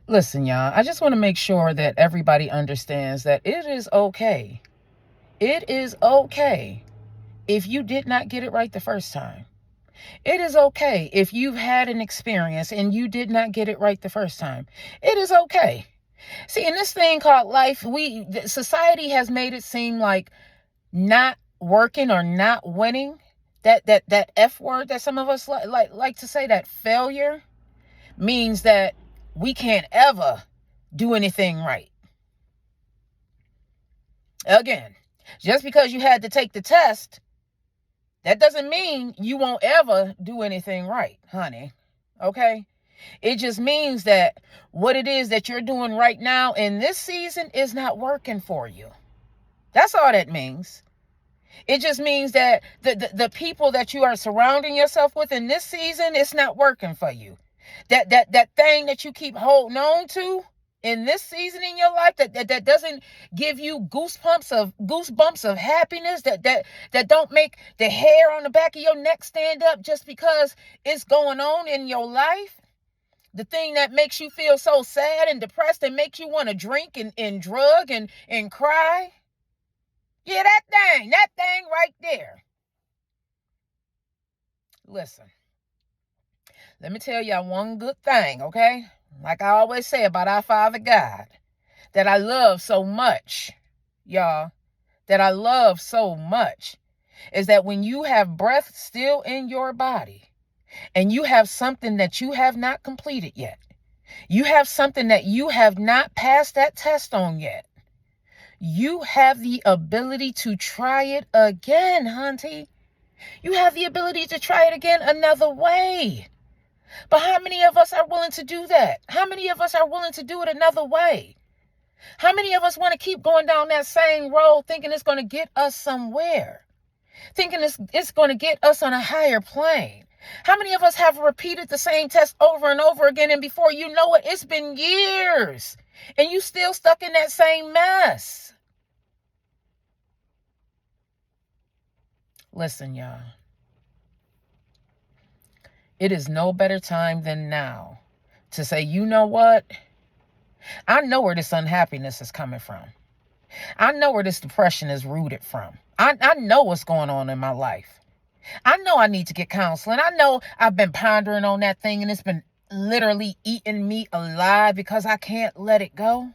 Listen, y'all, I just want to make sure that everybody understands that it is okay. It is okay if you did not get it right the first time. It is okay if you've had an experience and you did not get it right the first time. It is okay. See, in this thing called life, society has made it seem like not working or not winning, that F word that some of us like to say, that failure, means that we can't ever do anything right. Again, just because you had to take the test, that doesn't mean you won't ever do anything right, honey. Okay? It just means that what it is that you're doing right now in this season is not working for you. That's all that means. It just means that the people that you are surrounding yourself with in this season, it's not working for you. That thing that you keep holding on to in this season in your life, that doesn't give you goosebumps of happiness, that don't make the hair on the back of your neck stand up just because it's going on in your life. The thing that makes you feel so sad and depressed and makes you want to drink and drug and cry. Yeah, that thing right there. Listen, let me tell y'all one good thing, okay? Like I always say about our Father God, that I love so much, y'all, that I love so much, is that when you have breath still in your body and you have something that you have not completed yet, you have something that you have not passed that test on yet, you have the ability to try it again, hunty. You have the ability to try it again another way. But how many of us are willing to do that? How many of us are willing to do it another way? How many of us want to keep going down that same road thinking it's going to get us somewhere? Thinking it's going to get us on a higher plane? How many of us have repeated the same test over and over again, and before you know it, it's been years and you still stuck in that same mess? Listen, y'all. It is no better time than now to say, you know what? I know where this unhappiness is coming from. I know where this depression is rooted from. I know what's going on in my life. I know I need to get counseling. I know I've been pondering on that thing and it's been literally eating me alive because I can't let it go.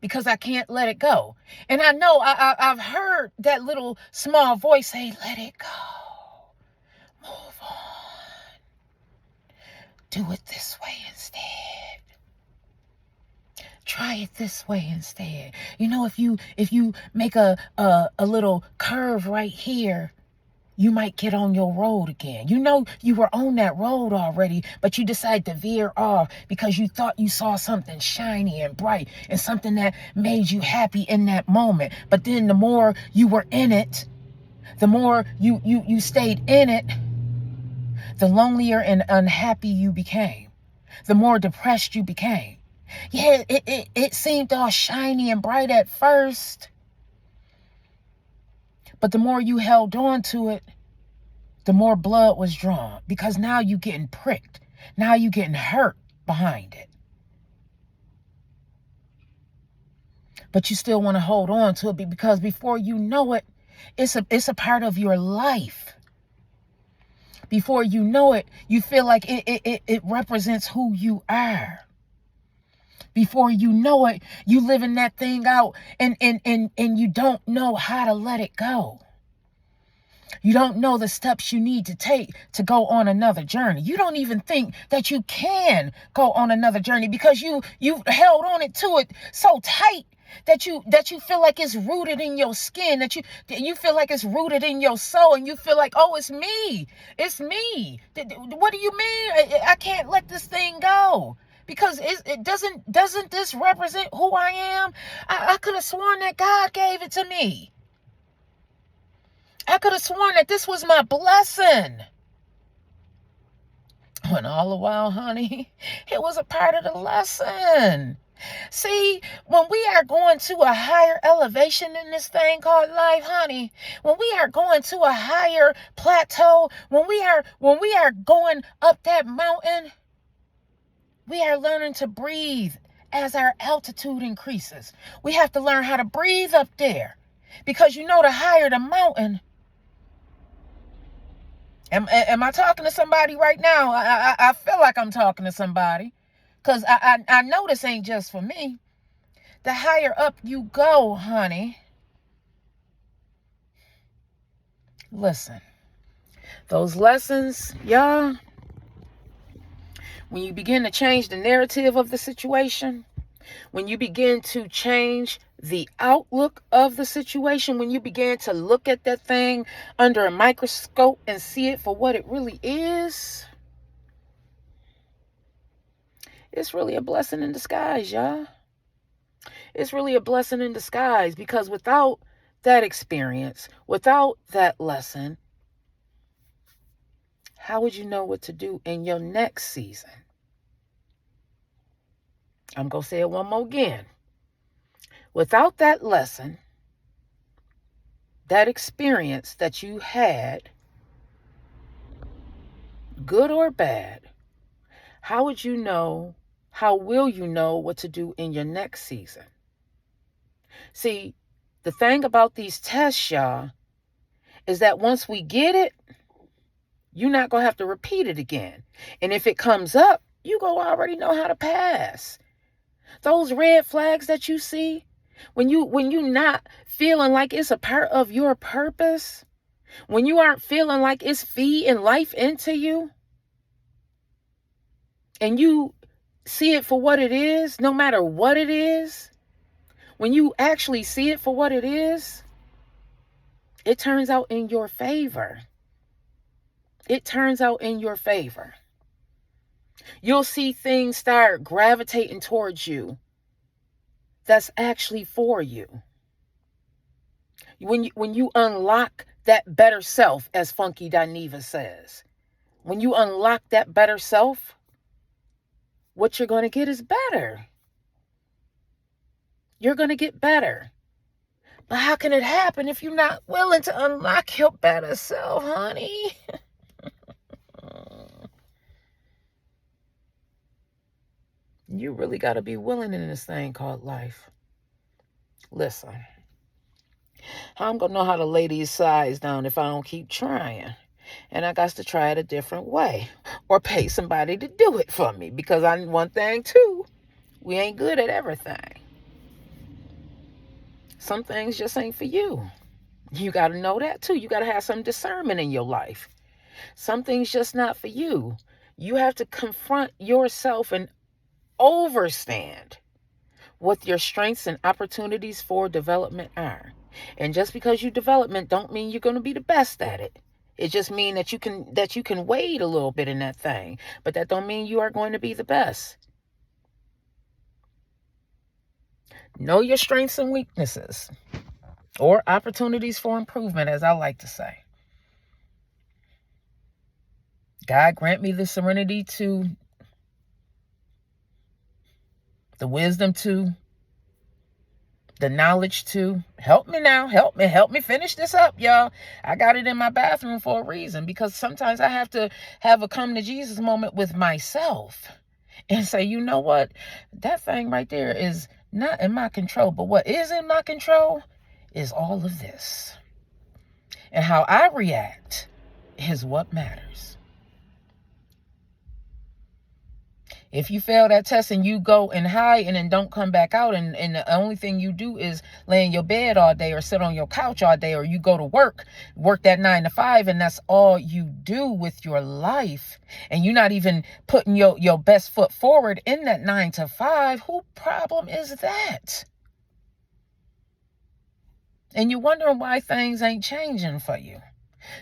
Because I can't let it go. And I know I've heard that little small voice say, let it go. Move on. Do it this way instead. Try it this way instead. You know, if you make a little curve right here, you might get on your road again. You know, you were on that road already, but you decided to veer off because you thought you saw something shiny and bright and something that made you happy in that moment. But then the more you were in it, the more you stayed in it, the lonelier and unhappy you became. The more depressed you became. Yeah, it seemed all shiny and bright at first. But the more you held on to it, the more blood was drawn, because now you getting pricked. Now you getting hurt behind it. But you still want to hold on to it because before you know it, it's a part of your life. Before you know it, you feel like it represents who you are. Before you know it, you living that thing out and you don't know how to let it go. You don't know the steps you need to take to go on another journey. You don't even think that you can go on another journey because you held on to it so tight that you feel like it's rooted in your skin, that you feel like it's rooted in your soul, and you feel like, oh, it's me. It's me. What do you mean? I can't let this thing go. Because it doesn't this represent who I am? I could have sworn that God gave it to me. I could have sworn that this was my blessing. When all the while, honey, it was a part of the lesson. See, when we are going to a higher elevation in this thing called life, honey, when we are going to a higher plateau, when we are going up that mountain, We are learning to breathe as our altitude increases. We have to learn how to breathe up there. Because the higher the mountain. Am I talking to somebody right now? I feel like I'm talking to somebody. Because I know this ain't just for me. The higher up you go, honey. Listen. Those lessons, y'all, when you begin to change the narrative of the situation, when you begin to change the outlook of the situation, when you begin to look at that thing under a microscope and see it for what it really is, it's really a blessing in disguise, y'all. It's really a blessing in disguise, because without that experience, without that lesson, how would you know what to do in your next season? I'm going to say it one more again. Without that lesson, that experience that you had, good or bad, how will you know what to do in your next season? See, the thing about these tests, y'all, is that once we get it, you're not going to have to repeat it again. And if it comes up, you go already know how to pass. Those red flags that you see, when you not feeling like it's a part of your purpose, when you aren't feeling like it's feeding life into you, and you see it for what it is, no matter what it is, when you actually see it for what it is, it turns out in your favor. It turns out in your favor. You'll see things start gravitating towards you that's actually for you. When you unlock that better self, as Funky Dineva says, when you unlock that better self, what you're going to get is better. You're going to get better. But how can it happen if you're not willing to unlock your better self, honey? You really got to be willing in this thing called life. Listen, how I'm going to know how to lay these sides down if I don't keep trying? And I got to try it a different way, or pay somebody to do it for me, because one thing too, we ain't good at everything. Some things just ain't for you. You got to know that too. You got to have some discernment in your life. Some things just not for you. You have to confront yourself and overstand what your strengths and opportunities for development are. And just because you development don't mean you're going to be the best at it. It just means that you can wade a little bit in that thing, but that don't mean you are going to be the best. Know your strengths and weaknesses, or opportunities for improvement, as I like to say. God grant me the serenity to, the wisdom to, the knowledge to. Help me now. Help me finish this up, y'all. I got it in my bathroom for a reason, because sometimes I have to have a come to Jesus moment with myself and say, you know what? That thing right there is not in my control. But what is in my control is all of this. And how I react is what matters. If you fail that test and you go and hide and then don't come back out, and the only thing you do is lay in your bed all day or sit on your couch all day, or you go to work that 9 to 5, and that's all you do with your life, and you're not even putting your best foot forward in that 9 to 5, whose problem is that? And you're wondering why things ain't changing for you.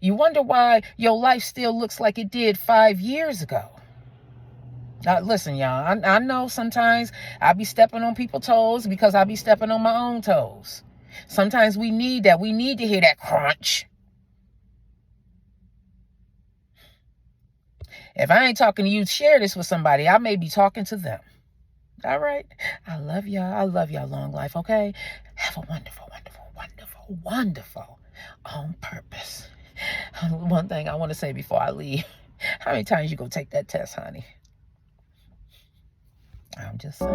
You wonder why your life still looks like it did 5 years ago. Listen, y'all, I know sometimes I be stepping on people's toes because I be stepping on my own toes. Sometimes we need that. We need to hear that crunch. If I ain't talking to you, share this with somebody. I may be talking to them. All right? I love y'all. I love y'all. Long life, okay? Have a wonderful, wonderful, wonderful, wonderful on purpose. One thing I want to say before I leave. How many times you gonna take that test, honey? I'm just saying.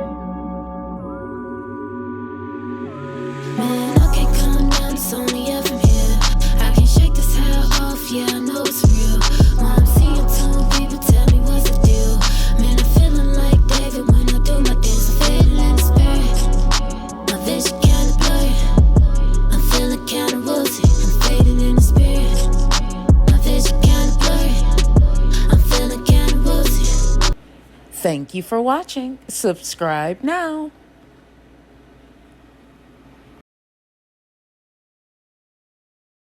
Man, I can't come down, it's only up from here. I can't shake this high off, yeah, I know it's real. When I'm seeing two people tell me what's the deal. Man, I'm feeling like David when I do my dance. I'm fading in the spirit, my vision kinda blurry. I'm feeling kinda woozy, I'm fading in the spirit, my vision kinda blurry. I'm feeling kinda woozy. Thank you for watching. Subscribe now.